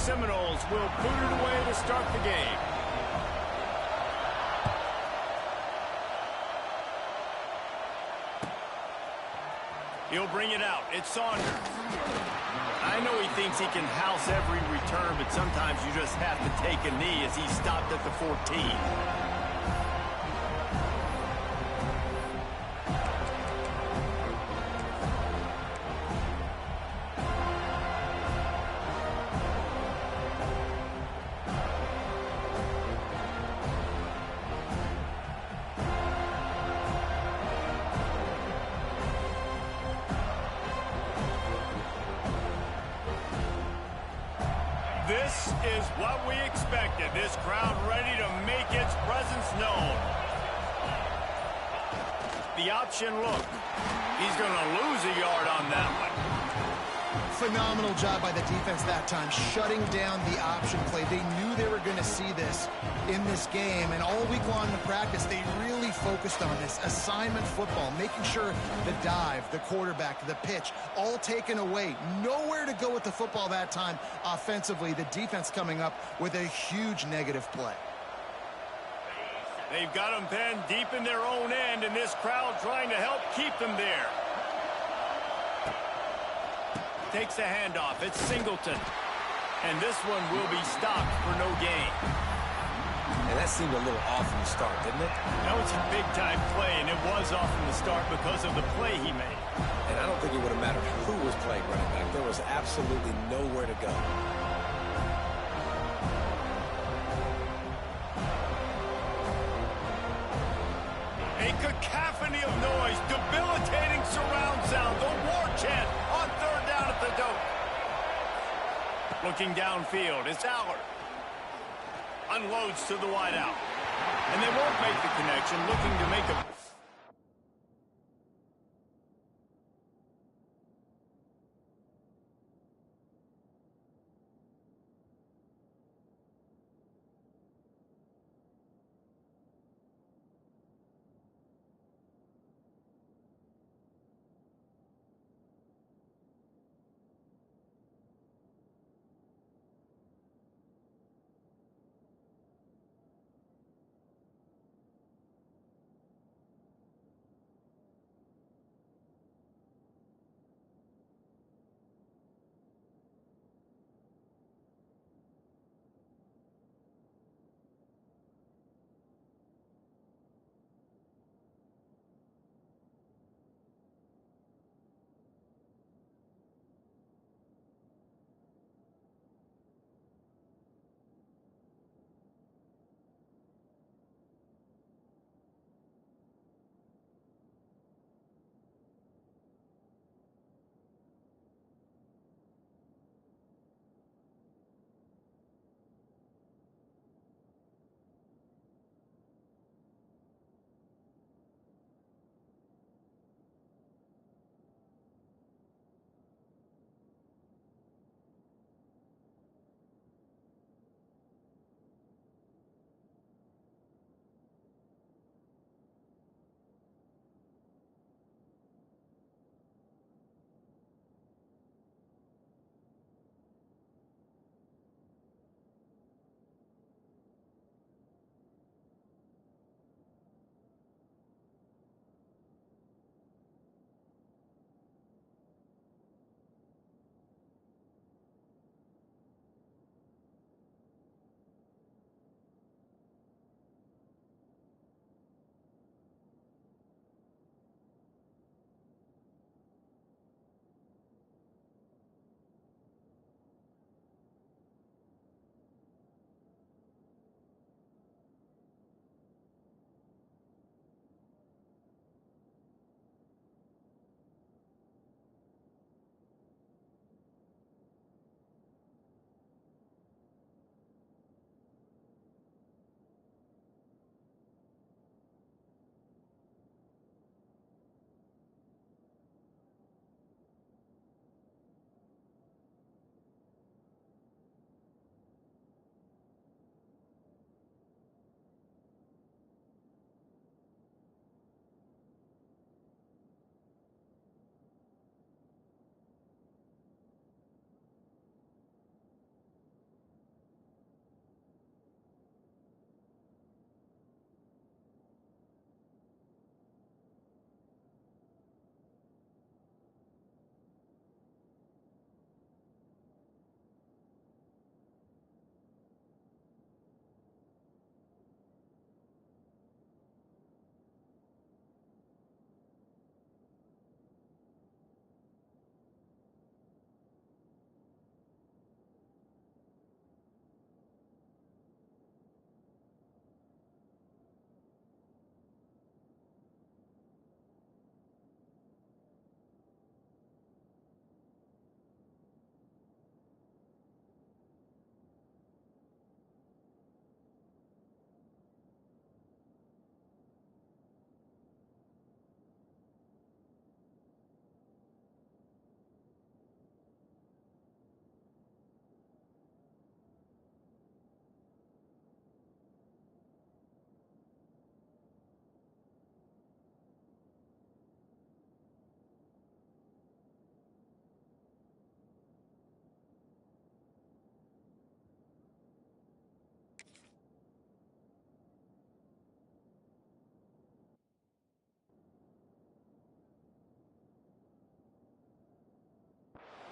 Seminoles will boot it away to start the game. He'll bring it out. It's Saunders. I know he thinks he can house every return, but sometimes you just have to take a knee as he stopped at the 14. This is what we expected. This crowd ready to make its presence known. The option look. He's going to lose a yard on that one. Phenomenal job by the defense that time, shutting down the option play. They knew they were going to see this in this game, and all week long in practice, they really focused on this assignment football, making sure the dive, the quarterback, the pitch, all taken away. Nowhere to go with the football that time offensively. The defense coming up with a huge negative play. They've got them penned deep in their own end, and this crowd trying to help keep them there. Takes a handoff. It's Singleton. And this one will be stopped for no gain. And that seemed a little off from the start, didn't it? That was a big-time play, and it was off from the start because of the play he made. And I don't think it would have mattered who was playing running back. There was absolutely nowhere to go. A cacophony of noise, debilitating surround sound, the war chant on third down at the dope. Looking downfield, it's Allard. Unloads to the wideout. And they won't make the connection, looking to make a...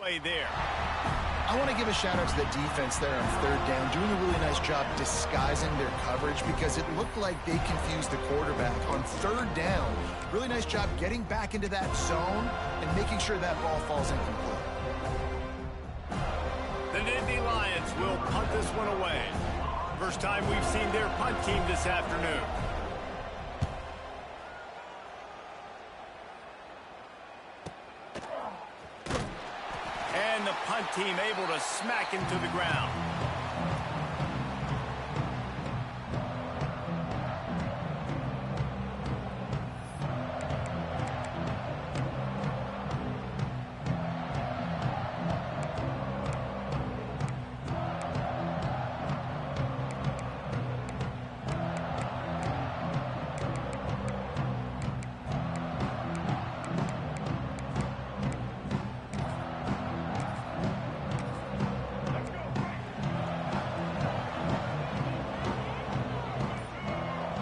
play there. I want to give a shout out to the defense there on third down, doing a really nice job disguising their coverage because it looked like they confused the quarterback on third down. Really nice job getting back into that zone and making sure that ball falls incomplete. The Nittany Lions will punt this one away. First time we've seen their punt team this afternoon. And the punt team able to smack him to the ground.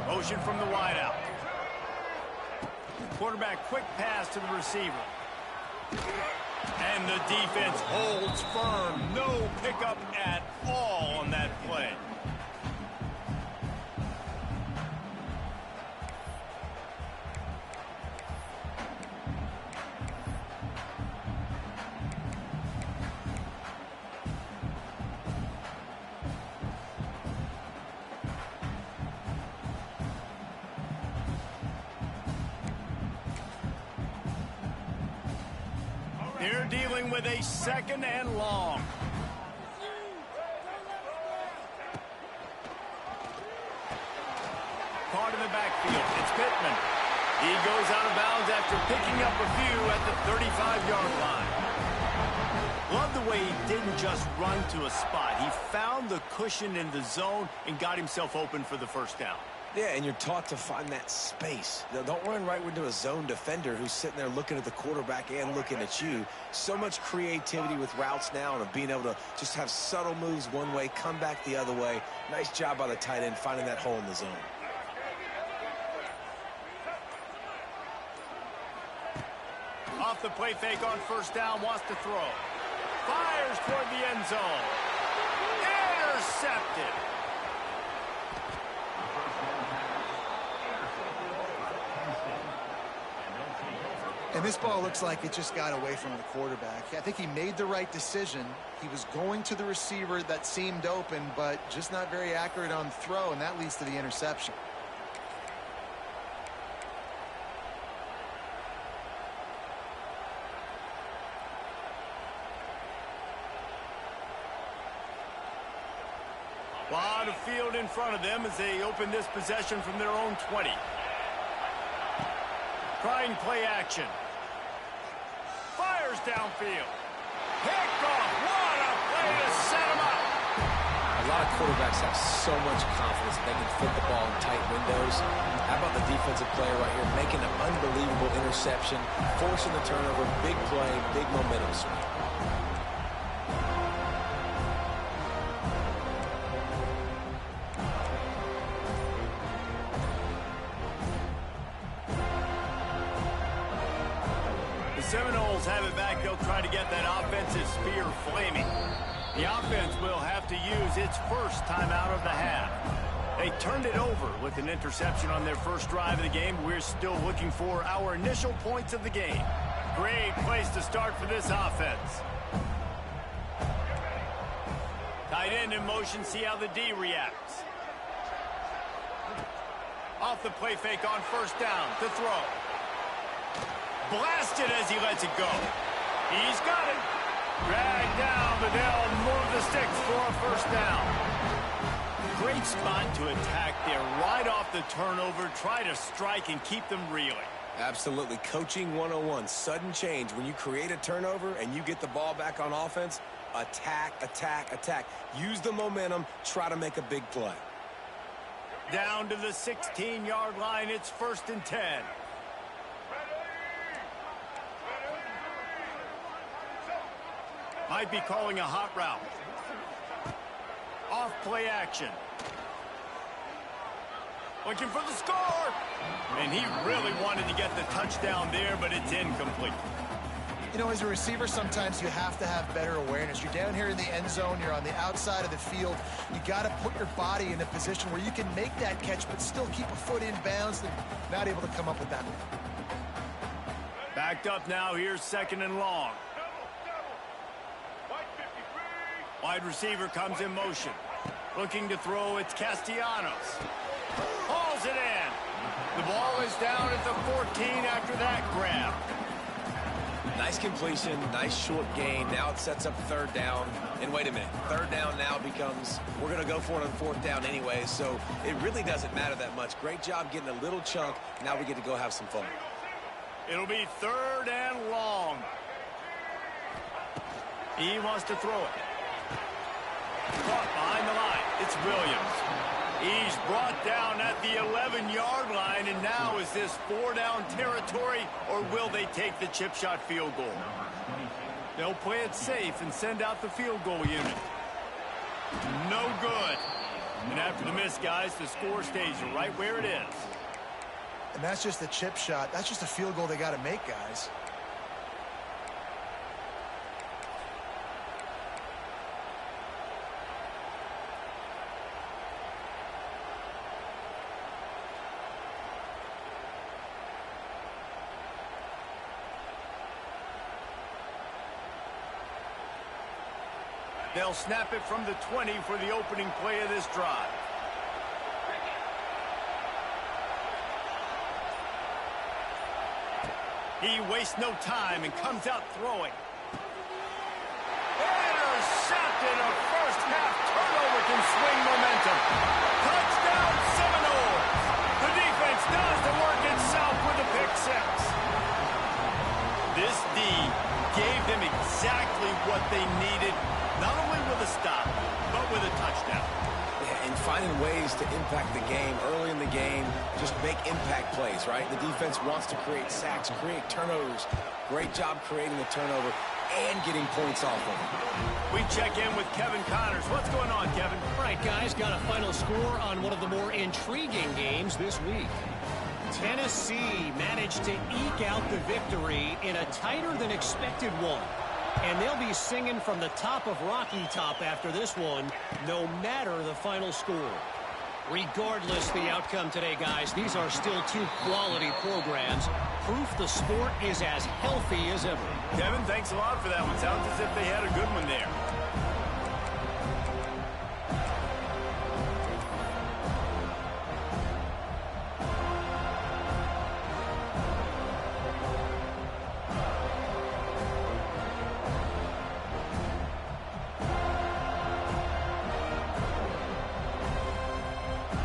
Motion from the wideout. Quarterback quick pass to the receiver. And the defense holds firm. No pickup at all on that play. They're dealing with a second and long. Caught in the backfield. It's Pittman. He goes out of bounds after picking up a few at the 35-yard line. Love the way he didn't just run to a spot. He found the cushion in the zone and got himself open for the first down. Yeah, and you're taught to find that space. Now, don't run right into a zone defender who's sitting there looking at the quarterback and looking at you. So much creativity with routes now and of being able to just have subtle moves one way, come back the other way. Nice job by the tight end finding that hole in the zone. Off the play fake on first down, wants to throw. Fires toward the end zone. Intercepted. And this ball looks like it just got away from the quarterback. I think he made the right decision. He was going to the receiver that seemed open, but just not very accurate on the throw, and that leads to the interception. A lot of field in front of them as they open this possession from their own 20. Trying play action. Fires downfield. Picked off. What a play to set him up. A lot of quarterbacks have so much confidence that they can fit the ball in tight windows. How about the defensive player right here making an unbelievable interception, forcing the turnover, big play, big momentum swing. Seminoles have it back. They'll try to get that offensive spear flaming. The offense will have to use its first timeout of the half. They turned it over with an interception on their first drive of the game. We're still looking for our initial points of the game. Great place to start for this offense. Tight end in motion. See how the D reacts. Off the play fake on first down to throw. Blasted as he lets it go. He's got it. Dragged down, but they'll move the sticks for a first down. Great spot to attack there right off the turnover. Try to strike and keep them reeling. Absolutely. Coaching 101. Sudden change. When you create a turnover and you get the ball back on offense, attack, attack, attack. Use the momentum. Try to make a big play. Down to the 16-yard line. It's 1st and 10. Might be calling a hot route. Off play action. Looking for the score. And he really wanted to get the touchdown there, but it's incomplete. You know, as a receiver, sometimes you have to have better awareness. You're down here in the end zone. You're on the outside of the field. You got to put your body in a position where you can make that catch but still keep a foot in bounds and not able to come up with that one. Backed up now. Here's 2nd and long. Wide receiver comes in motion. Looking to throw, it's Castellanos. Hauls it in. The ball is down at the 14 after that grab. Nice completion, nice short gain. Now it sets up 3rd down. And wait a minute, 3rd down now becomes, we're going to go for it on 4th down anyway, so it really doesn't matter that much. Great job getting a little chunk. Now we get to go have some fun. It'll be 3rd and long. He wants to throw it. Caught behind the line. It's Williams. He's brought down at the 11-yard line, and now is this 4-down territory, or will they take the chip shot field goal? They'll play it safe and send out the field goal unit. No good. And after the miss, guys, the score stays right where it is. And that's just a chip shot. That's just a field goal they got to make, guys. They'll snap it from the 20 for the opening play of this drive. He wastes no time and comes out throwing. Intercepted. A first-half turnover can swing momentum. Touchdown Seminoles. The defense does the work itself with a pick 6. This D gave them exactly what they needed. Not only with a stop, but with a touchdown. Yeah, and finding ways to impact the game early in the game, just make impact plays, right? The defense wants to create sacks, create turnovers. Great job creating the turnover and getting points off of it. We check in with Kevin Connors. What's going on, Kevin? All right, guys, got a final score on one of the more intriguing games this week. Tennessee managed to eke out the victory in a tighter than expected one. And they'll be singing from the top of Rocky Top after this one, no matter the final score. Regardless the outcome today, guys, these are still 2 quality programs. Proof the sport is as healthy as ever. Kevin, thanks a lot for that one. Sounds as if they had a good one there.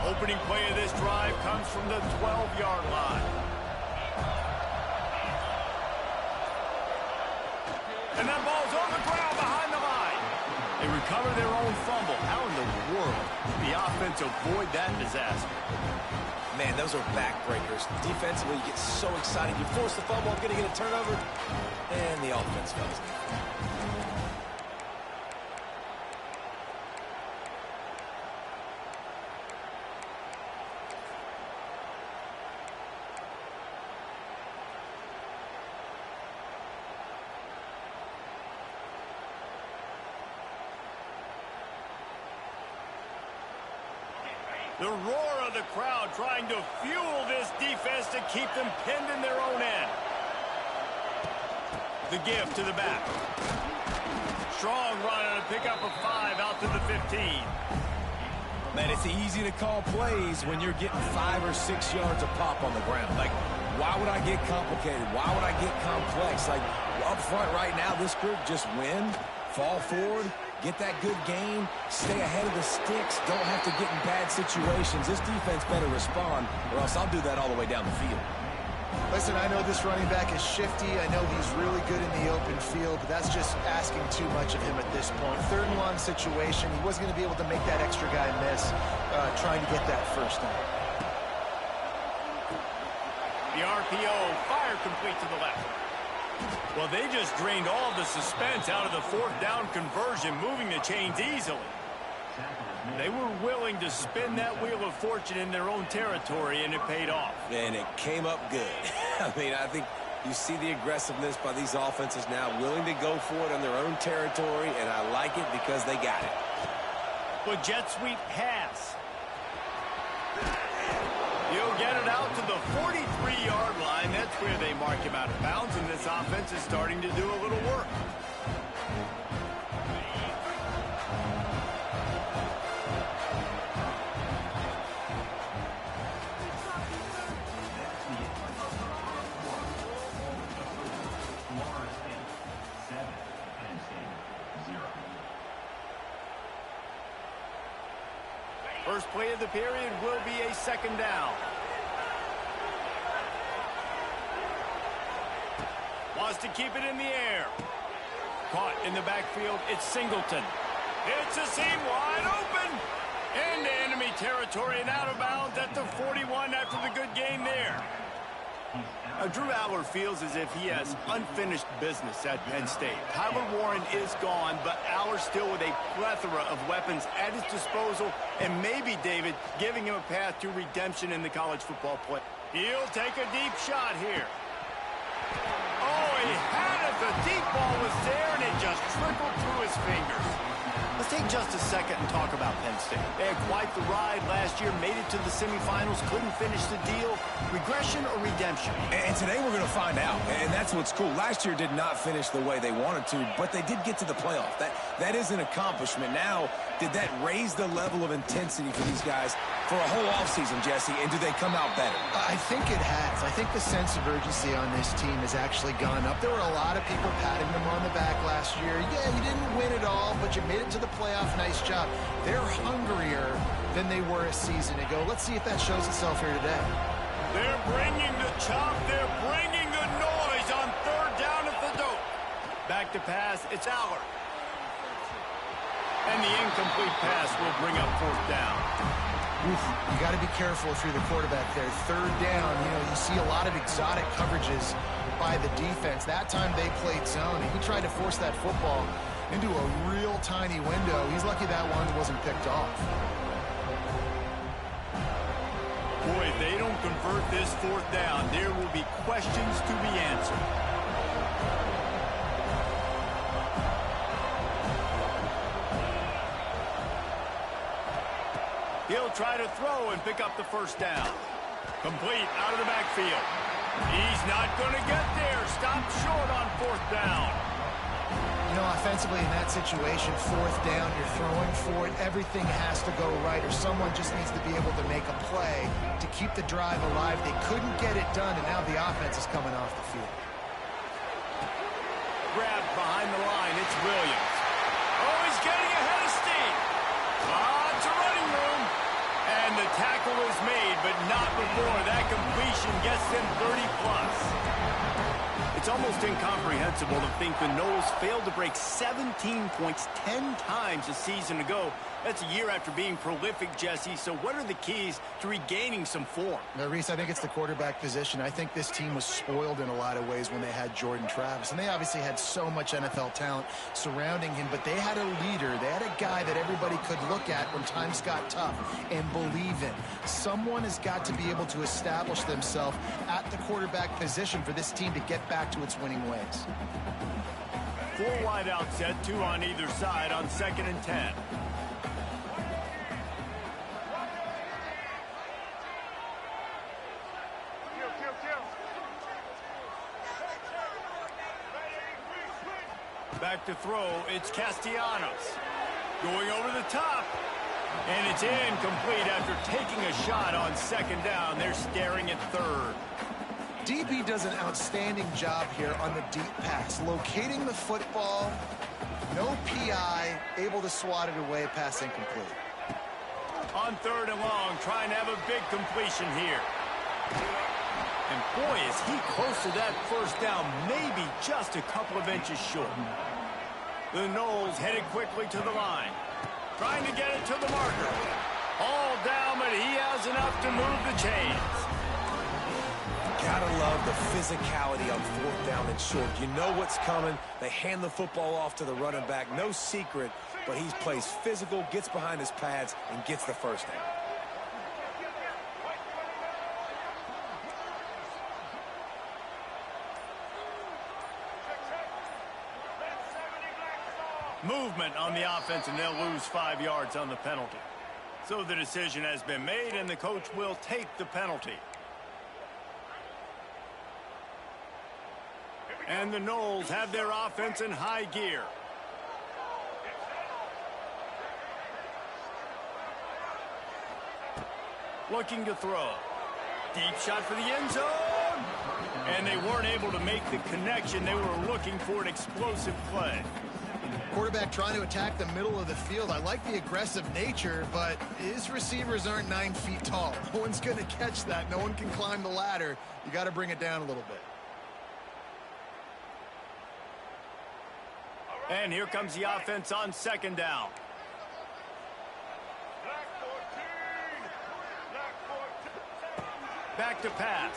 Opening play of this drive comes from the 12-yard line. And that ball's on the ground behind the line. They recover their own fumble. How in the world did the offense avoid that disaster? Man, those are backbreakers. Defensively, you get so excited. You force the fumble, I'm going to get a turnover, and the offense fails. The roar of the crowd trying to fuel this defense to keep them pinned in their own end. The give to the back. Strong run and a pickup of 5 out to the 15. Man, it's easy to call plays when you're getting 5 or 6 yards of pop on the ground. Like, why would I get complicated? Why would I get complex? Like, up front right now, this group just win, fall forward, get that good gain, stay ahead of the sticks, don't have to get in bad situations. This defense better respond, or else I'll do that all the way down the field. Listen, I know this running back is shifty. I know he's really good in the open field, but that's just asking too much of him at this point. 3rd and long situation. He wasn't going to be able to make that extra guy miss, trying to get that first down. The RPO, fire complete to the left. Well, they just drained all the suspense out of the 4th down conversion, moving the chains easily. They were willing to spin that wheel of fortune in their own territory, and it paid off. And it came up good. I mean, I think You see the aggressiveness by these offenses now, willing to go for it on their own territory, and I like it because they got it. With jet sweep pass. He'll get it out to the 43-yard line. That's where they mark him out of bounds, and this offense is starting to do a little work. First play of the period will be a second down. Wants to keep it in the air. Caught in the backfield, it's Singleton. It's a seam wide open. Into enemy territory and out of bounds at the 41 after the good gain there. Drew Aller feels as if he has unfinished business at Penn State. Tyler Warren is gone, but Aller still with a plethora of weapons at his disposal, and maybe, David, giving him a path to redemption in the college football play. He'll take a deep shot here. Oh, he had it. The deep ball was there, and it just trickled through his fingers. Let's take just a second and talk about Penn State. They had quite the ride last year, made it to the semifinals, couldn't finish the deal. Regression or redemption? And today we're going to find out, and that's what's cool. Last year did not finish the way they wanted to, but they did get to the playoff. That is an accomplishment. Now, did that raise the level of intensity for these guys for a whole offseason, Jesse, and do they come out better? I think it has. I think the sense of urgency on this team has actually gone up. There were a lot of people patting them on the back last year. Yeah, you didn't win it all, but you made it to the playoff. Nice job. They're hungrier than they were a season ago. Let's see if that shows itself here today. They're bringing the chop. They're bringing the noise on third down at the dope. Back to pass. It's Aller. And the incomplete pass will bring up fourth down. Oof, you got to be careful if you're the quarterback there. Third down, you see a lot of exotic coverages by the defense. That time they played zone, and he tried to force that football into a real tiny window. He's lucky that one wasn't picked off. Boy, if they don't convert this fourth down, there will be questions to be answered. He'll try to throw and pick up the first down. Complete out of the backfield. He's not going to get there. Stopped short on fourth down. Offensively in that situation, fourth down, you're throwing for it. Everything has to go right, or someone just needs to be able to make a play to keep the drive alive. They couldn't get it done, and now the offense is coming off the field. Grabbed behind the line. It's Williams. Oh, he's getting ahead of steam. It's a running room. And the tackle is made, but not before that completion gets them 30-plus. It's almost incomprehensible to think the Noles failed to break 17 points 10 times a season ago. That's a year after being prolific, Jesse. So what are the keys to regaining some form? Now, Reese, I think it's the quarterback position. I think this team was spoiled in a lot of ways when they had Jordan Travis. And they obviously had so much NFL talent surrounding him, but they had a leader. They had a guy that everybody could look at when times got tough and believe in. Someone has got to be able to establish themselves at the quarterback position for this team to get back to its winning ways. 4 wide out set, 2 on either side on 2nd and 10. Back to throw, it's Castellanos. Going over the top. And it's incomplete after taking a shot on 2nd down. They're staring at 3rd. DB does an outstanding job here on the deep pass. Locating the football, no PI, able to swat it away, pass incomplete. On 3rd and long, trying to have a big completion here. And boy, is he close to that first down, maybe just a couple of inches short. The Noles headed quickly to the line. Trying to get it to the marker. All down, but he has enough to move the chains. Gotta love the physicality on 4th down and short. You know what's coming. They hand the football off to the running back. No secret, but he plays physical, gets behind his pads, and gets the first down. Movement on the offense, and they'll lose 5 yards on the penalty. So the decision has been made, and the coach will take the penalty. And the Noles have their offense in high gear. Looking to throw. Deep shot for the end zone. And they weren't able to make the connection. They were looking for an explosive play. Quarterback trying to attack the middle of the field. I like the aggressive nature, but his receivers aren't 9 feet tall. No one's going to catch that. No one can climb the ladder. You got to bring it down a little bit. And here comes the offense on second down. Back to pass.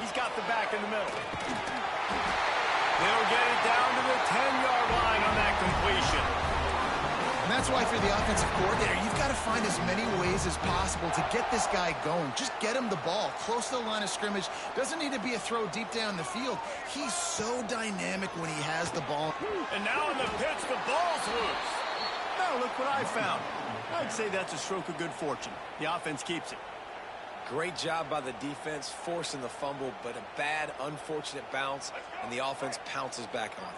He's got the back in the middle. They'll get it down to the 10-yard line on that completion. And that's why for the offensive coordinator, you've got to find as many ways as possible to get this guy going. Just get him the ball close to the line of scrimmage. Doesn't need to be a throw deep down the field. He's so dynamic when he has the ball. And now in the pitch, the ball's loose. Now look what I found. I'd say that's a stroke of good fortune. The offense keeps it. Great job by the defense, forcing the fumble, but a bad, unfortunate bounce, and the offense pounces back on it.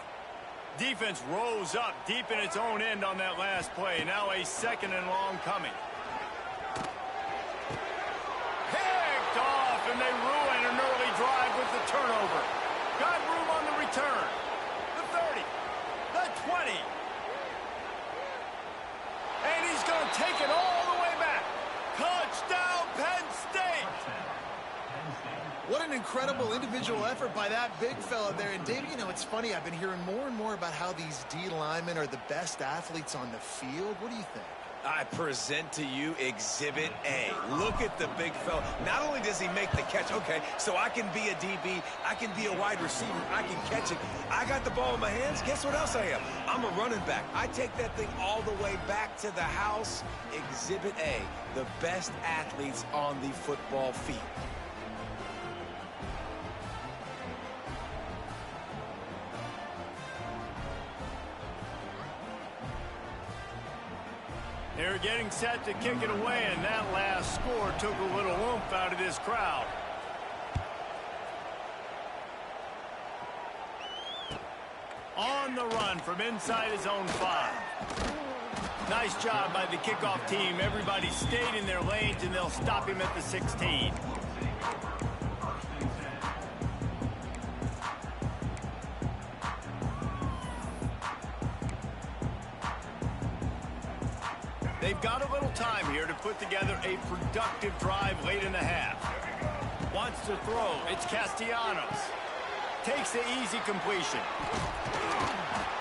Defense rose up deep in its own end on that last play. Now a second and long coming. Picked off, and they ruin an early drive with the turnover. Got room on the return. The 30, the 20. And he's going to take it all the way back. Touchdown, Penn State! What an incredible individual effort by that big fella there. And, Dave, you know, it's funny. I've been hearing more and more about how these D linemen are the best athletes on the field. What do you think? I present to you Exhibit A. Look at the big fella. Not only does he make the catch, okay, so I can be a DB, I can be a wide receiver, I can catch it. I got the ball in my hands. Guess what else I am? I'm a running back. I take that thing all the way back to the house. Exhibit A, the best athletes on the football field. They're getting set to kick it away, and that last score took a little oomph out of this crowd. On the run from inside his own 5. Nice job by the kickoff team. Everybody stayed in their lanes, and they'll stop him at the 16. They've got a little time here to put together a productive drive late in the half. Wants to throw. It's Castellanos. Takes the easy completion.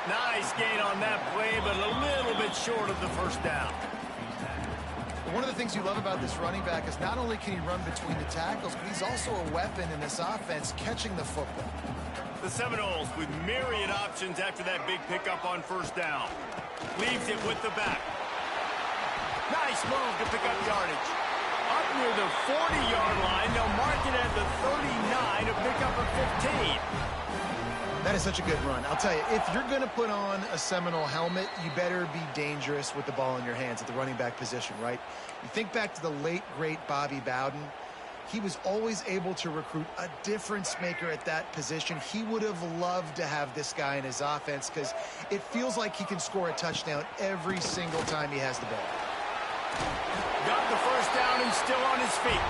Nice gain on that play, but a little bit short of the first down. One of the things you love about this running back is not only can he run between the tackles, but he's also a weapon in this offense catching the football. The Seminoles with myriad options after that big pickup on first down. Leaves it with the back. Nice move to pick up yardage. Up near the 40-yard line, they'll mark it at the 39 to pick up a 15. That is such a good run. I'll tell you, if you're going to put on a Seminole helmet, you better be dangerous with the ball in your hands at the running back position, right? You think back to the late, great Bobby Bowden. He was always able to recruit a difference maker at that position. He would have loved to have this guy in his offense because it feels like he can score a touchdown every single time he has the ball. Got the first down and still on his feet.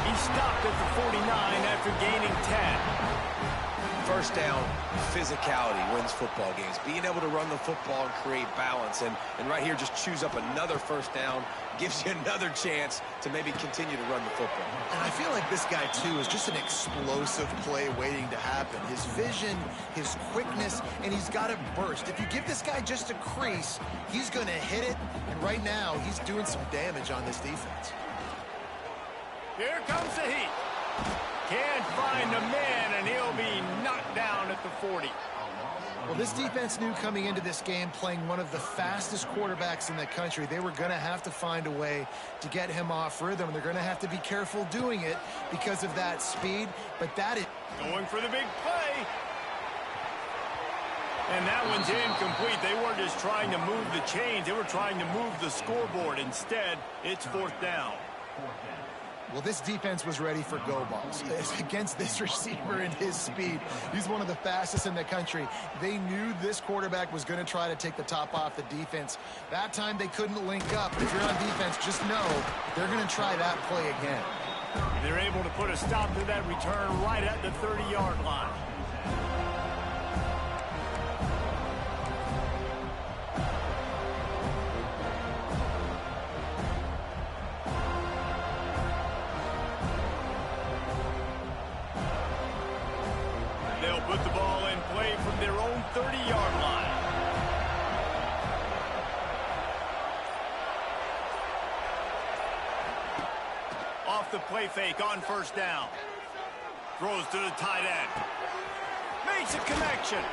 He stopped at the 49 after gaining 10. First down, physicality wins football games. Being able to run the football and create balance. And right here, just choose up another first down. Gives you another chance to maybe continue to run the football. And I feel like this guy, too, is just an explosive play waiting to happen. His vision, his quickness, and he's got a burst. If you give this guy just a crease, he's going to hit it. And right now, he's doing some damage on this defense. Here comes the heat. Can't find the man, and he'll be knocked down at the 40. Well, this defense knew coming into this game, playing one of the fastest quarterbacks in the country, they were going to have to find a way to get him off rhythm. They're going to have to be careful doing it because of that speed. But that is going for the big play. And that one's incomplete. They weren't just trying to move the chains. They were trying to move the scoreboard. Instead, it's 4th down. Well, this defense was ready for go balls. Against this receiver and his speed, he's one of the fastest in the country. They knew this quarterback was going to try to take the top off the defense. That time they couldn't link up. But if you're on defense, just know they're going to try that play again. They're able to put a stop to that return right at the 30-yard line. They'll put the ball in play from their own 30-yard line. Off the play fake on 1st down. Throws to the tight end. Makes a connection.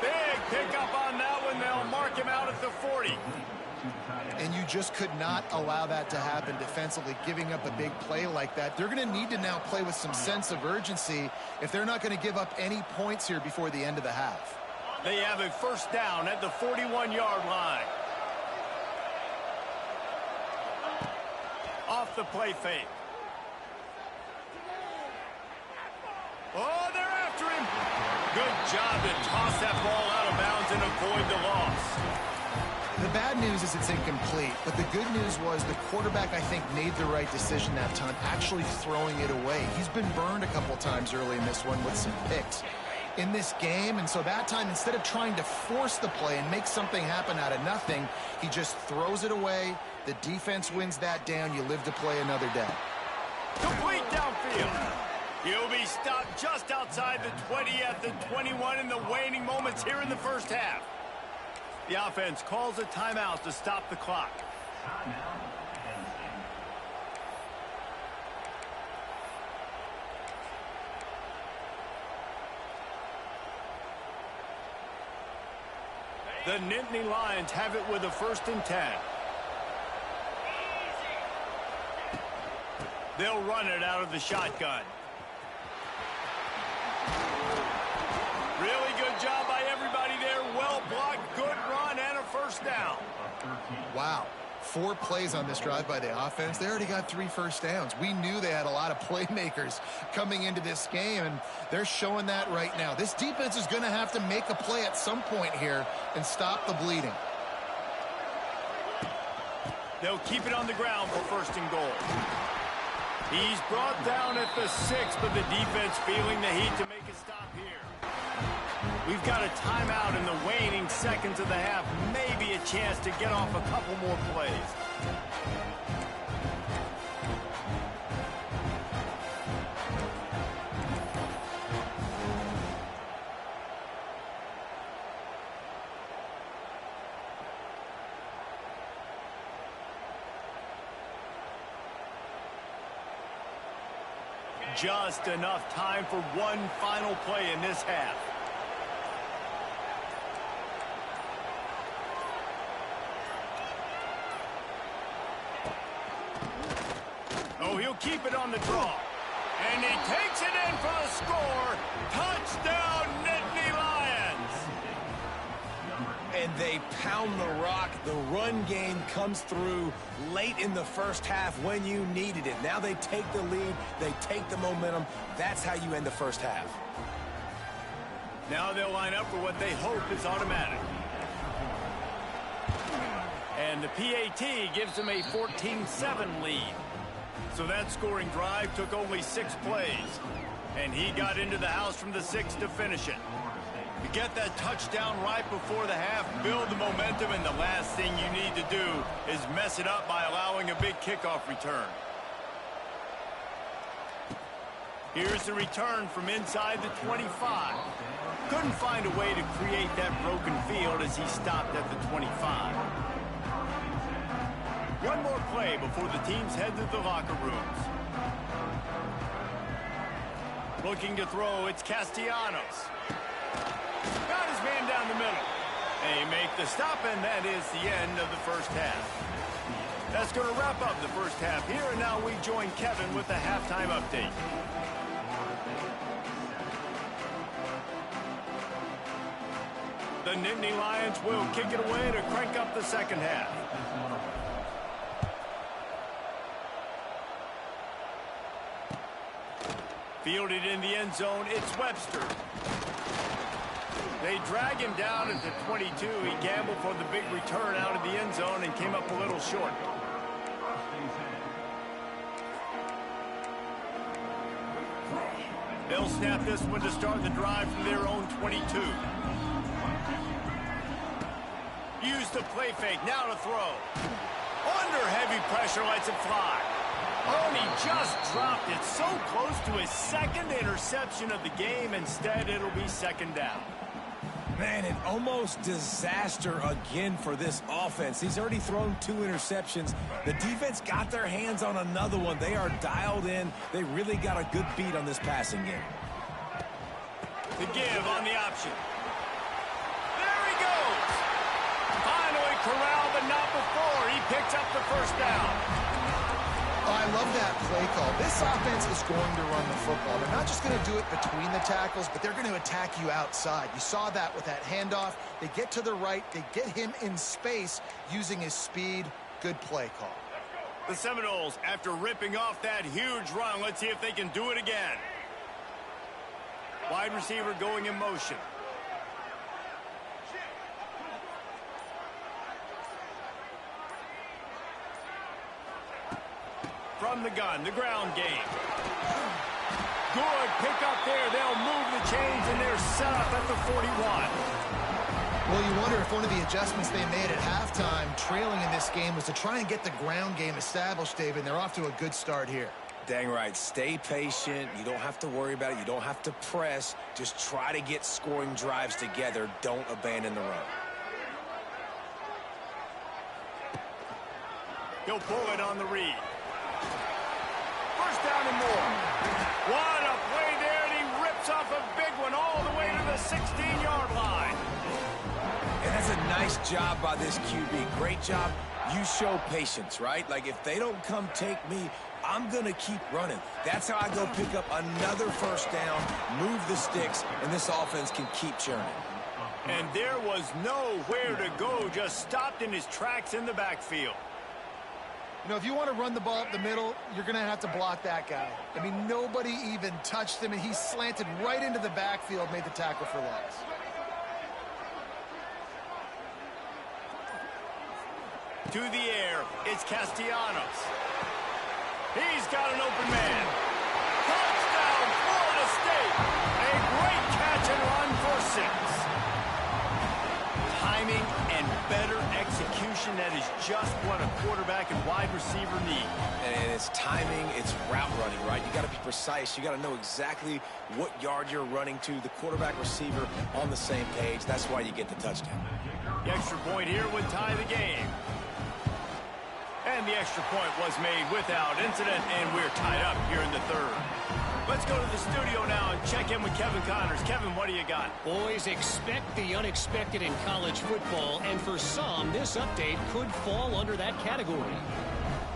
Big pickup on that one. They'll mark him out at the 40. And you just could not allow that to happen defensively, giving up a big play like that. They're going to need to now play with some sense of urgency if they're not going to give up any points here before the end of the half. They have a 1st down at the 41-yard line. Off the play fake. Oh, they're after him. Good job to toss that ball out of bounds and avoid the loss. The bad news is it's incomplete, but the good news was the quarterback, I think, made the right decision that time, actually throwing it away. He's been burned a couple times early in this one with some picks in this game, and so that time, instead of trying to force the play and make something happen out of nothing, he just throws it away. The defense wins that down. You live to play another day. Complete downfield. He'll be stopped just outside the 20 at the 21 in the waning moments here in the 1st half. The offense calls a timeout to stop the clock. The Nittany Lions have it with a 1st and 10. They'll run it out of the shotgun. Really good job by everybody there. Well blocked, good run, and a 1st down. Wow. 4 plays on this drive by the offense. They already got 3 first downs. We knew they had a lot of playmakers coming into this game, and they're showing that right now. This defense is going to have to make a play at some point here and stop the bleeding. They'll keep it on the ground for 1st and goal. He's brought down at the 6, but the defense feeling the heat to make a stop here. We've got a timeout in the waning seconds of the half. Maybe a chance to get off a couple more plays. Just enough time for one final play in this half. Oh, he'll keep it on the draw. And he takes it in for the score. Touchdown, Nittany Lions. And they pound the rock. The run game comes through late in the 1st half when you needed it. Now they take the lead. They take the momentum. That's how you end the 1st half. Now they'll line up for what they hope is automatic. And the PAT gives them a 14-7 lead. So that scoring drive took only 6 plays. And he got into the house from the 6 to finish it. You get that touchdown right before the half, build the momentum, and the last thing you need to do is mess it up by allowing a big kickoff return. Here's the return from inside the 25. Couldn't find a way to create that broken field as he stopped at the 25. One more play before the teams head to the locker rooms. Looking to throw, it's Castellanos. Got his man down the middle. They make the stop, and that is the end of the 1st half. That's going to wrap up the 1st half here, and now we join Kevin with the halftime update. The Nittany Lions will kick it away to crank up the second half. Fielded in the end zone, it's Webster. They drag him down at the 22. He gambled for the big return out of the end zone and came up a little short. They'll snap this one to start the drive from their own 22. Use the play fake, now to throw. Under heavy pressure, lets it fly. Oh, and he just dropped it so close to his second interception of the game. Instead, it'll be second down. Man, an almost disaster again for this offense. He's already thrown 2 interceptions. The defense got their hands on another one. They are dialed in. They really got a good beat on this passing game. The give on the option. There he goes. Finally corralled, but not before. He picks up the first down. I love that play call. This offense is going to run the football. They're not just going to do it between the tackles, but they're going to attack you outside. You saw that with that handoff. They get to the right. They get him in space using his speed. Good play call. The Seminoles, after ripping off that huge run, let's see if they can do it again. Wide receiver going in motion. From the gun, the ground game. Good pick up there. They'll move the chains, and they're set up at the 41. Well, you wonder if one of the adjustments they made at halftime, trailing in this game, was to try and get the ground game established, David. And they're off to a good start here. Dang right. Stay patient. You don't have to worry about it. You don't have to press. Just try to get scoring drives together. Don't abandon the run. He'll pull it on the read. First down and more. What a play there, and he rips off a big one all the way to the 16-yard line. And that's a nice job by this QB. Great job. You show patience, right? Like, if they don't come take me, I'm going to keep running. That's how I go pick up another first down, move the sticks, and this offense can keep churning. And there was nowhere to go, just stopped in his tracks in the backfield. You know, if you want to run the ball up the middle, you're going to have to block that guy. I mean, nobody even touched him, and he slanted right into the backfield, made the tackle for loss. To the air, it's Castellanos. He's got an open man. Touchdown, Florida State. A great catch and run for 6. Timing and better execution, that is just what a quarterback and wide receiver need. And it's timing, it's route running, right? You got to be precise. You got to know exactly what yard you're running to. The quarterback receiver on the same page. That's why you get the touchdown. The extra point here would tie the game. And the extra point was made without incident, and we're tied up here in the third. Let's go to the studio now and check in with Kevin Connors. Kevin, what do you got? Boys, expect the unexpected in college football, and for some, this update could fall under that category.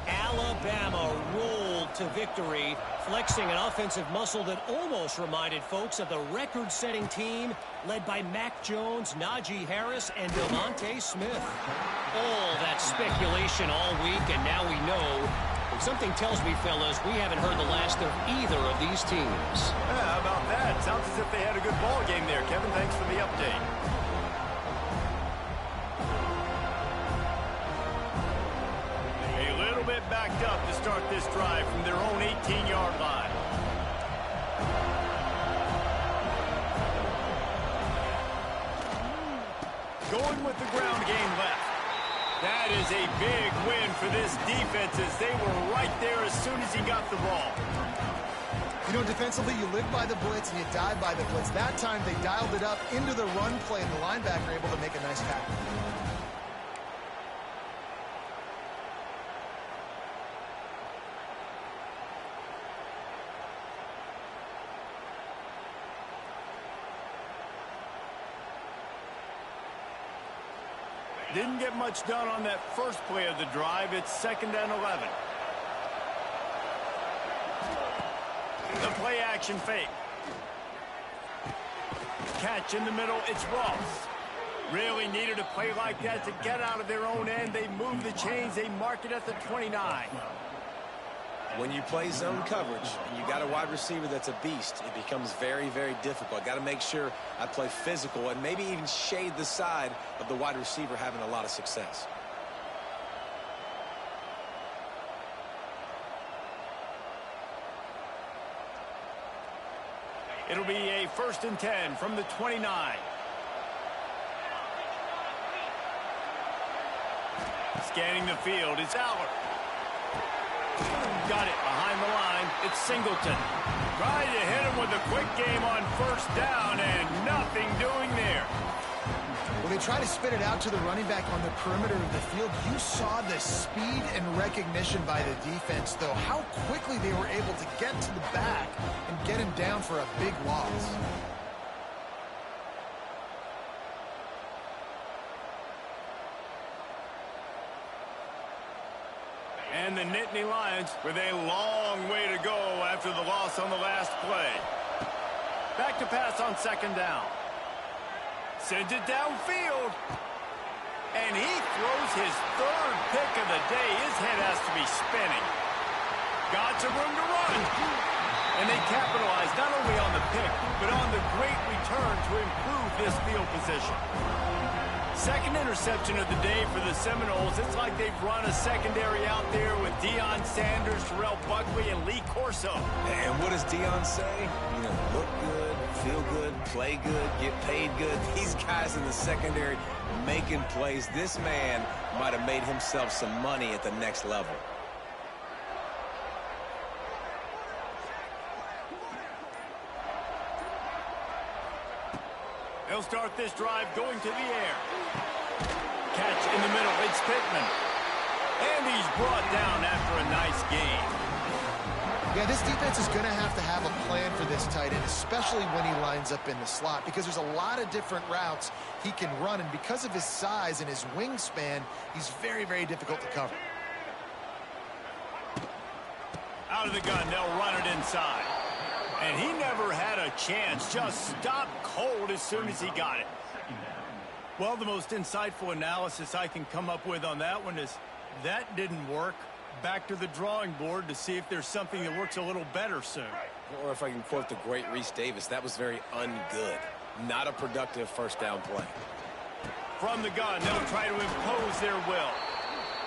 Alabama rolled to victory, flexing an offensive muscle that almost reminded folks of the record-setting team led by Mac Jones, Najee Harris, and Devontae Smith. All that speculation all week, and now we know. Something tells me, fellas, we haven't heard the last of either of these teams. Yeah, how about that? Sounds as if they had a good ball game there. Kevin, thanks for the update. A little bit backed up to start this drive from their own 18-yard line. Going with the ground game left. That is a big win for this defense, as they were right there as soon as he got the ball. You know, defensively, you live by the blitz and you die by the blitz. That time, they dialed it up into the run play, and the linebacker able to make a nice tackle. Didn't get much done on that first play of the drive. It's 2nd and 11. The play action fake. Catch in the middle. It's Ross. Really needed a play like that to get out of their own end. They move the chains. They mark it at the 29. When you play zone coverage and you got a wide receiver that's a beast, it becomes very, very difficult. I got to make sure I play physical and maybe even shade the side of the wide receiver having a lot of success. It'll be a 1st and 10 from the 29. Scanning the field, it's Aller. Got it behind the line. It's Singleton. Trying to hit him with a quick game on 1st down and nothing doing there. Well, they try to spit it out to the running back on the perimeter of the field. You saw the speed and recognition by the defense, though, how quickly they were able to get to the back and get him down for a big loss. And the Nittany Lions with a long way to go after the loss on the last play. Back to pass on 2nd down. Sends it downfield. And he throws his 3rd pick of the day. His head has to be spinning. Got some room to run. And they capitalize not only on the pick, but on the great return to improve this field position. 2nd interception of the day for the Seminoles. It's like they've run a secondary out there with Deion Sanders, Terrell Buckley, and Lee Corso. And what does Deion say? You know, look good, feel good, play good, get paid good. These guys in the secondary making plays. This man might have made himself some money at the next level. They'll start this drive going to the air. Catch in the middle. It's Pittman. And he's brought down after a nice game. Yeah, this defense is going to have a plan for this tight end, especially when he lines up in the slot, because there's a lot of different routes he can run, and because of his size and his wingspan, he's very, very difficult to cover. Out of the gun, they'll run it inside. And he never had a chance, just stopped cold as soon as he got it. Well, the most insightful analysis I can come up with on that one is that didn't work. Back to the drawing board to see if there's something that works a little better soon. Or if I can quote the great Reese Davis, that was very ungood. Not a productive 1st down play. From the gun, they'll try to impose their will.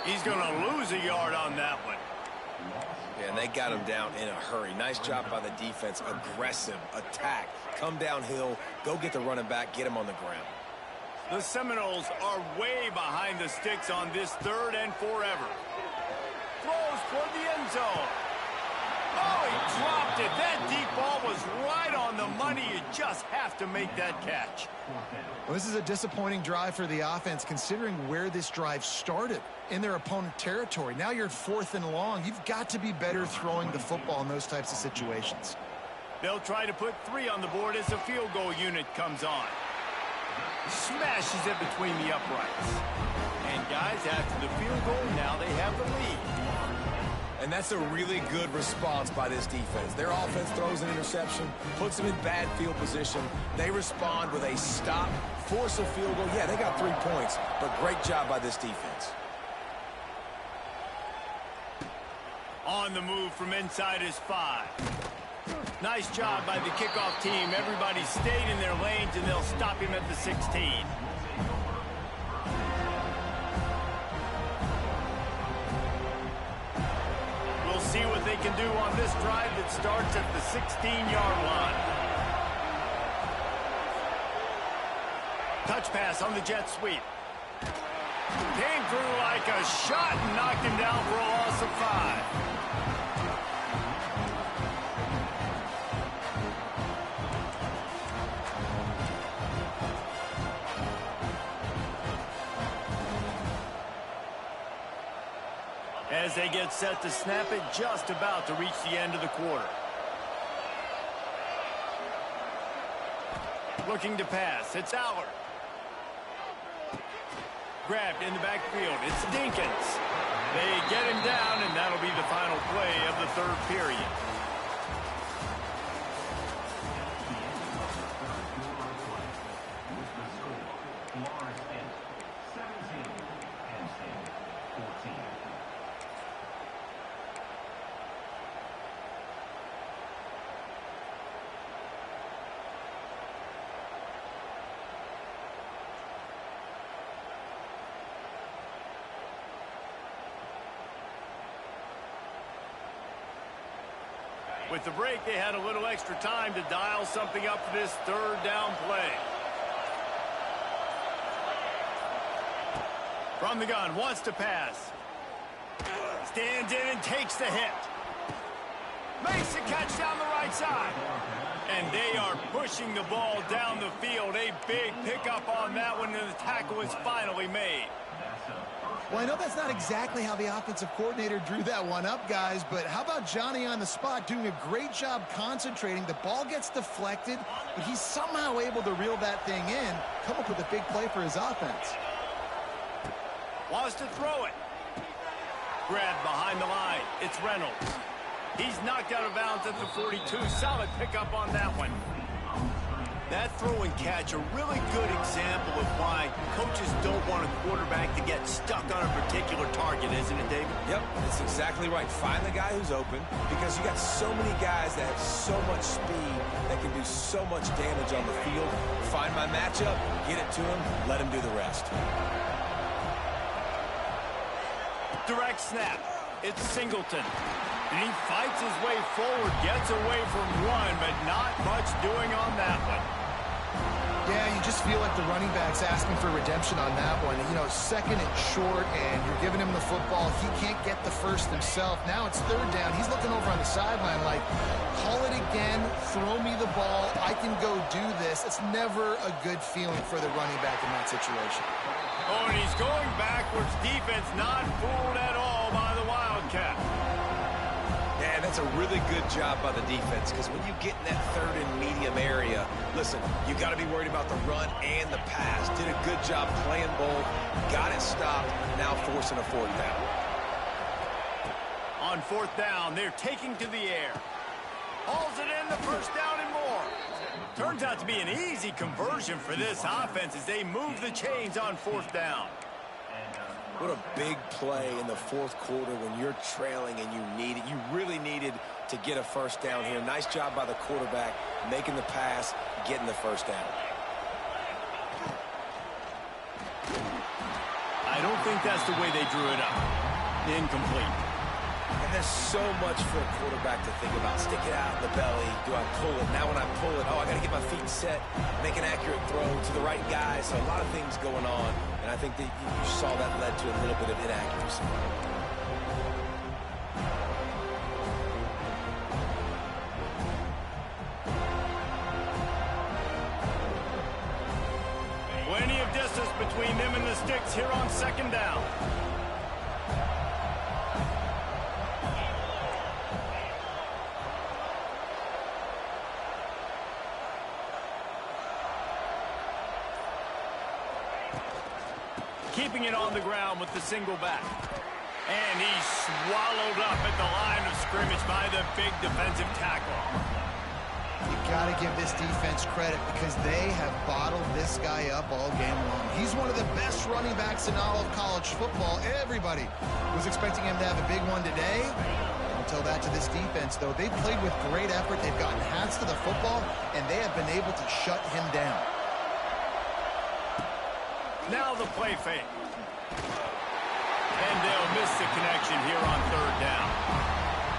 He's going to lose a yard on that one. Yeah, and they got him down in a hurry. Nice job by the defense. Aggressive attack. Come downhill, go get the running back, get him on the ground. The Seminoles are way behind the sticks on this 3rd and forever. Throws toward the end zone. Oh, he dropped it. That deep ball was right on the money. You just have to make that catch. Well, this is a disappointing drive for the offense, considering where this drive started, in their opponent territory. Now you're at 4th and long. You've got to be better throwing the football in those types of situations. They'll try to put 3 on the board as the field goal unit comes on. Smashes it between the uprights. And guys, after the field goal, now they have the lead. And that's a really good response by this defense. Their offense throws an interception, puts them in bad field position. They respond with a stop, force a field goal. Yeah, they got 3 points, but great job by this defense. On the move from inside his 5. Nice job by the kickoff team. Everybody stayed in their lanes, and they'll stop him at the 16. We'll see what they can do on this drive that starts at the 16-yard line. Touch pass on the jet sweep. Came through like a shot and knocked him down for a loss of 5. As they get set to snap it, just about to reach the end of the quarter. Looking to pass, it's Aller. Grabbed in the backfield, it's Dinkins. They get him down, and that'll be the final play of the 3rd period. With the break, they had a little extra time to dial something up for this third down play. From the gun, wants to pass. Stands in and takes the hit. Makes the catch down the right side. And they are pushing the ball down the field. A big pickup on that one, and the tackle is finally made. Well, I know that's not exactly how the offensive coordinator drew that one up, guys, but how about Johnny on the spot doing a great job concentrating? The ball gets deflected, but he's somehow able to reel that thing in, come up with a big play for his offense. Wants to throw it. Grabbed behind the line. It's Reynolds. He's knocked out of bounds at the 42. Solid pickup on that one. That throw and catch, a really good example of why coaches don't want a quarterback to get stuck on a particular target, isn't it, David? Yep, that's exactly right. Find the guy who's open, because you got so many guys that have so much speed that can do so much damage on the field. Find my matchup, get it to him, let him do the rest. Direct snap. It's Singleton. And he fights his way forward, gets away from one, but not much doing on that one. Yeah, you just feel like the running back's asking for redemption on that one. You know, second and short, and you're giving him the football. He can't get the first himself. Now it's third down. He's looking over on the sideline like, call it again, throw me the ball, I can go do this. It's never a good feeling for the running back in that situation. Oh, and he's going backwards. Defense not fooled at all by the Wildcat. Yeah, that's a really good job by the defense, because when you get in that third and medium area, listen, you got to be worried about the run and the pass. Did a good job playing both, got it stopped, now forcing a fourth down. On fourth down, they're taking to the air. Hauls it in, the first down and more. Turns out to be an easy conversion for this offense as they move the chains on fourth down. What a big play in the fourth quarter when you're trailing and you really needed to get a first down here. Nice job by the quarterback making the pass, getting the first down. I don't think that's the way they drew it up. Incomplete. And there's so much for a quarterback to think about. Stick it out in the belly. Do I pull it? Now when I pull it, I got to get my feet set, make an accurate throw to the right guy. So a lot of things going on. And I think that you saw that led to a little bit of inaccuracy. Plenty of distance between them and the sticks here on second down. Keeping it on the ground with the single back. And he's swallowed up at the line of scrimmage by the big defensive tackle. You got to give this defense credit because they have bottled this guy up all game long. He's one of the best running backs in all of college football. Everybody was expecting him to have a big one today. Don't tell that to this defense, though. They've played with great effort. They've gotten hands to the football, and they have been able to shut him down. Now the play fake. And they'll miss the connection here on third down.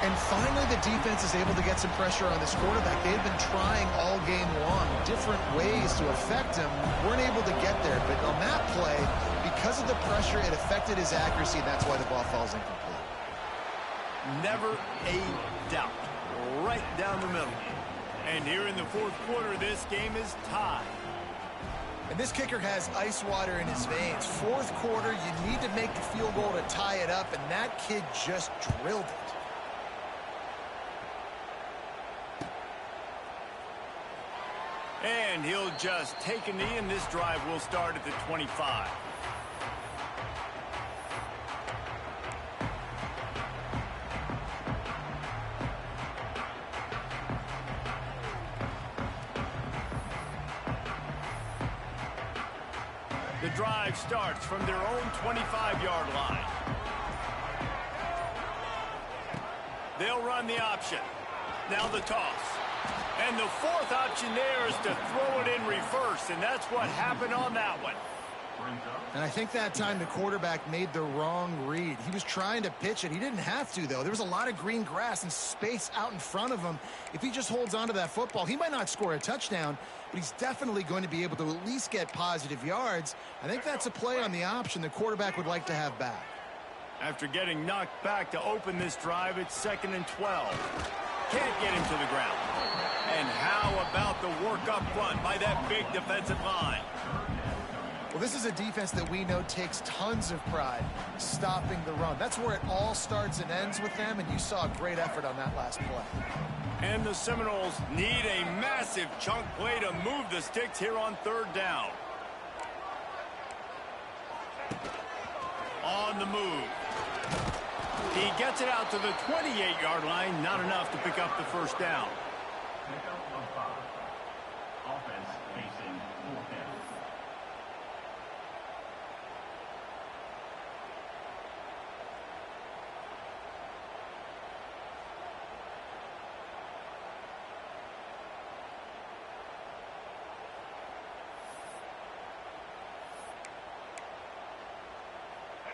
And finally, the defense is able to get some pressure on this quarterback. They've been trying all game long, different ways to affect him. Weren't able to get there, but on that play, because of the pressure, it affected his accuracy, and that's why the ball falls incomplete. Never a doubt. Right down the middle. And here in the fourth quarter, this game is tied. And this kicker has ice water in his veins. Fourth quarter, you need to make the field goal to tie it up, and that kid just drilled it. And he'll just take a knee, and this drive will start at the 25. The drive starts from their own 25-yard line. They'll run the option. Now the toss. And the fourth option there is to throw it in reverse, and that's what happened on that one. And I think that time the quarterback made the wrong read. He was trying to pitch it. He didn't have to, though. There was a lot of green grass and space out in front of him. If he just holds on to that football, he might not score a touchdown, but he's definitely going to be able to at least get positive yards. I think that's a play on the option the quarterback would like to have back. After getting knocked back to open this drive, it's 2nd and 12. Can't get him to the ground. And how about the work up front by that big defensive line? Well, this is a defense that we know takes tons of pride stopping the run. That's where it all starts and ends with them, and you saw a great effort on that last play. And the Seminoles need a massive chunk play to move the sticks here on 3rd down. On the move. He gets it out to the 28-yard line, not enough to pick up the 1st down. Offense facing 4th down.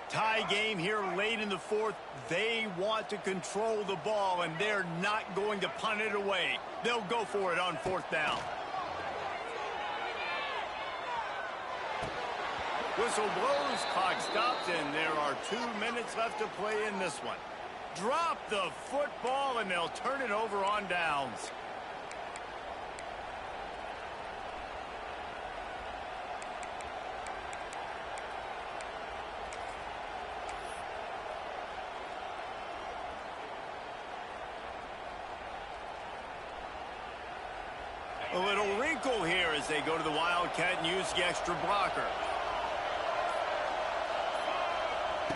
Tie game here late in the 4th. They want to control the ball, and they're not going to punt it away. They'll go for it on 4th down. Whistle blows, clock stops, and there are 2 minutes left to play in this one. Drop the football, and they'll turn it over on downs. A little wrinkle here as they go to the Wildcat and use the extra blocker.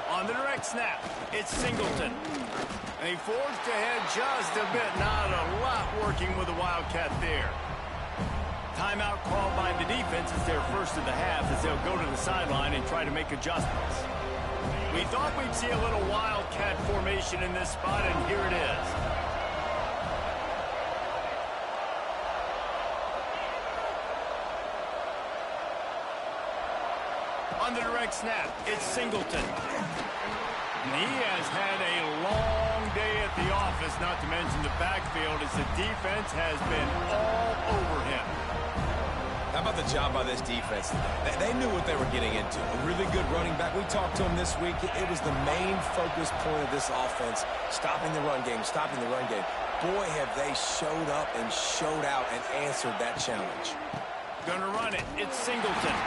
On the direct snap, it's Singleton. And he forged ahead just a bit. Not a lot working with the Wildcat there. Timeout called by the defense is their first of the half as they'll go to the sideline and try to make adjustments. We thought we'd see a little Wildcat formation in this spot, and here it is. On the direct snap, it's Singleton. And he has had a long day at the office, not to mention the backfield, as the defense has been all over him. How about the job by this defense today? They knew what they were getting into. A really good running back. We talked to him this week. It was the main focus point of this offense, stopping the run game, stopping the run game. Boy, have they showed up and showed out and answered that challenge. Gonna run it. It's Singleton.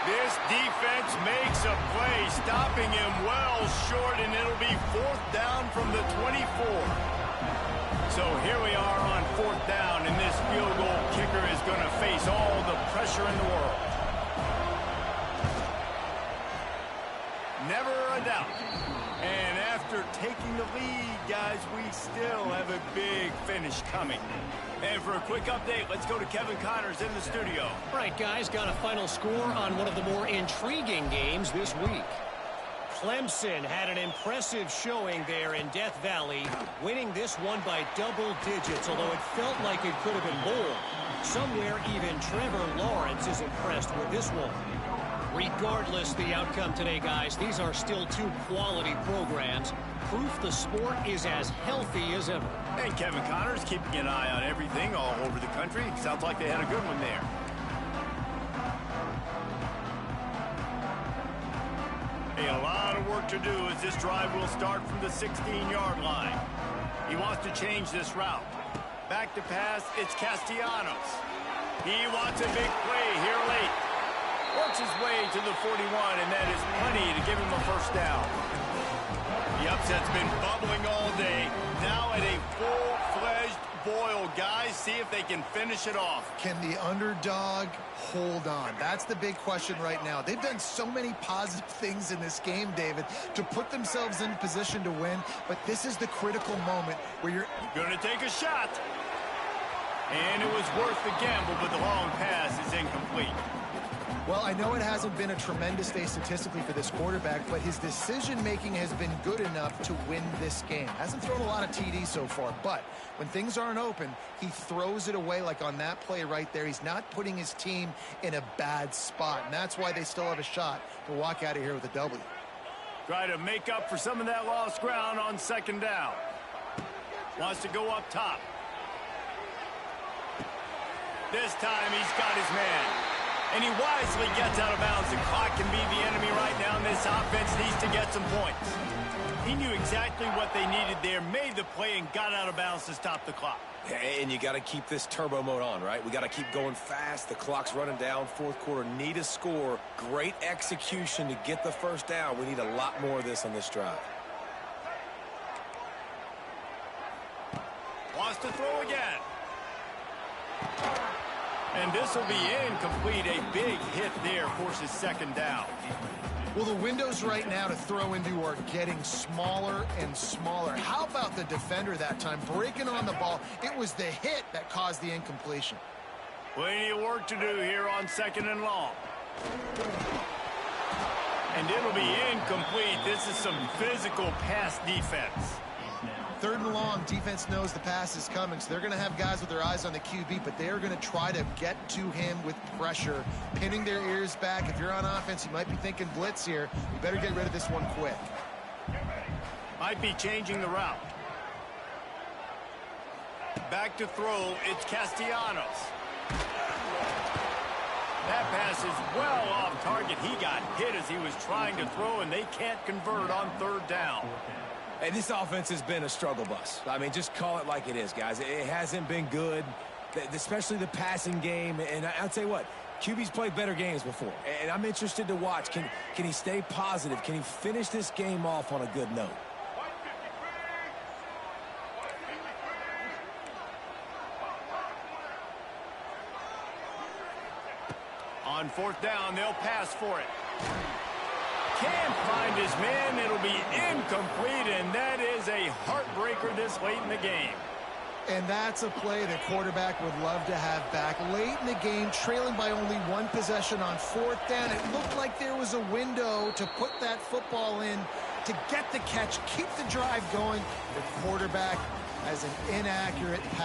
This defense makes a play, stopping him well short, and it'll be 4th down from the 24. So here we are on 4th down, and this field goal kicker is going to face all the pressure in the world. Never a doubt. And after taking the lead, guys, we still have a big finish coming. And for a quick update, let's go to Kevin Connors in the studio. All right, guys, got a final score on one of the more intriguing games this week. Clemson had an impressive showing there in Death Valley, winning this one by double digits, although it felt like it could have been more. Somewhere even Trevor Lawrence is impressed with this one. Regardless the outcome today, guys, these are still 2 quality programs. Proof the sport is as healthy as ever. And Kevin Connors keeping an eye on everything all over the country. Sounds like they had a good one there. A lot of work to do as this drive will start from the 16-yard line. He wants to change this route. Back to pass, it's Castellanos. He wants a big play here late. Works his way to the 41, and that is plenty to give him a 1st down. The upset's been bubbling all day. Now at a full-fledged boil. Guys, see if they can finish it off. Can the underdog hold on? That's the big question right now. They've done so many positive things in this game, David, to put themselves in position to win, but this is the critical moment where you're going to take a shot. And it was worth the gamble, but the long pass is incomplete. Well, I know it hasn't been a tremendous day statistically for this quarterback, but his decision-making has been good enough to win this game. Hasn't thrown a lot of TDs so far, but when things aren't open, he throws it away like on that play right there. He's not putting his team in a bad spot, and that's why they still have a shot to walk out of here with a W. Try to make up for some of that lost ground on second down. Wants to go up top. This time he's got his man. And he wisely gets out of bounds. The clock can be the enemy right now, and this offense needs to get some points. He knew exactly what they needed there, made the play, and got out of bounds to stop the clock. And you got to keep this turbo mode on, right? We got to keep going fast. The clock's running down. Fourth quarter, need a score. Great execution to get the first down. We need a lot more of this on this drive. Wants to throw again. And this will be incomplete. A big hit there forces second down. Well, the windows right now to throw into are getting smaller and smaller. How about the defender that time breaking on the ball? It was the hit that caused the incompletion. Plenty of work to do here on second and long. And it'll be incomplete. This is some physical pass defense. Third and long, defense knows the pass is coming, so they're going to have guys with their eyes on the QB, but they're going to try to get to him with pressure, pinning their ears back. If you're on offense, you might be thinking blitz here. You better get rid of this one quick. Might be changing the route. Back to throw, it's Castellanos. That pass is well off target. He got hit as he was trying to throw, and they can't convert on third down. Hey, this offense has been a struggle bus. I mean, just call it like it is, guys. It hasn't been good, especially the passing game. And I'll tell you what, QB's played better games before. And I'm interested to watch. Can he stay positive? Can he finish this game off on a good note? On fourth down, they'll pass for it. Can't find his man. It'll be incomplete, and that is a heartbreaker this late in the game. And that's a play the quarterback would love to have back. Late in the game, trailing by only one possession on fourth down. It looked like there was a window to put that football in, to get the catch, keep the drive going. The quarterback has an inaccurate pass.